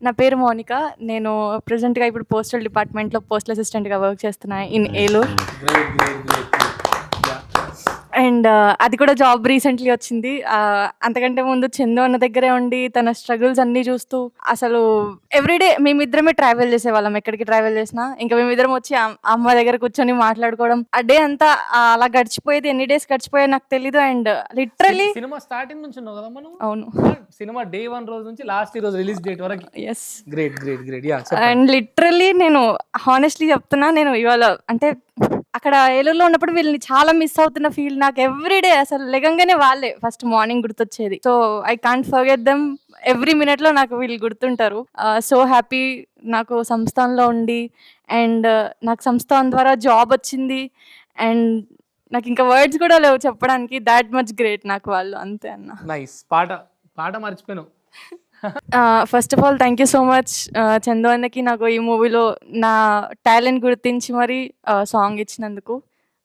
నా పేరు మౌనిక. నేను ప్రెజెంట్‌గా ఇప్పుడు పోస్టల్ డిపార్ట్మెంట్‌లో పోస్టల్ అసిస్టెంట్‌గా వర్క్ చేస్తున్నా in Eluru. Great great great yeah! And అది కూడా జాబ్ రీసెంట్‌లీ వచ్చింది. అంతకంటే ముందు చందు అన్న దగ్గరే ఉండి తన స్ట్రగుల్స్ అన్నీ చూస్తూ అసలు ఎవ్రీడే మేమిద్దరమే ట్రావెల్ చేసేవాళ్ళం. ఎక్కడికి ట్రావెల్ చేసినా ఇంకా మేమిద్దరం వచ్చి అమ్మ దగ్గర కూర్చొని మాట్లాడుకోవడం. ఆ డే అంతా అలా గడిచిపోయేది. ఎన్ని డేస్ గడిచిపోయాయో నాకు తెలీదు. అండ్ లిటరల్లీ సినిమా స్టార్టింగ్ నుంచి ఉన్నావు కదా మనం. అవును. సినిమా డే 1 రోజు నుంచి లాస్ట్ ఈ రోజు రిలీజ్ డేట్ వరకు. Yes. Great great great yeah! And చెప్పండి. లిటరల్లీ నేను హానెస్ట్‌లీ చెప్తున్నా, నేను ఇవాళ అంటే అక్కడ ఏలూరులో ఉన్నప్పుడు వీళ్ళని చాలా మిస్ అవుతున్న ఫీల్ నాకు ఎవ్రీడే. అసలు లెగంగానే వాళ్ళే ఫస్ట్ మార్నింగ్ గుర్తొచ్చేది. So I can't forget them. Every మినిట్‌లో నాకు వీళ్ళు గుర్తుంటారు. సో హ్యాపీ నాకు సంస్థాన్‌లో ఉండి. అండ్ నాకు సంస్థాన్ ద్వారా జాబ్ వచ్చింది. అండ్ నాకు ఇంకా వర్డ్స్ కూడా లేవు చెప్పడానికి. థాట్ మచ్ గ్రేట్ నాకు వాళ్ళు. అంతే అన్న. నైస్. పాట మర్చిపోయాను. First of all thank you so much Chandu అన్నకి నాకు ఈ మూవీలో నా టాలెంట్ గుర్తించి మరీ సాంగ్ ఇచ్చినందుకు.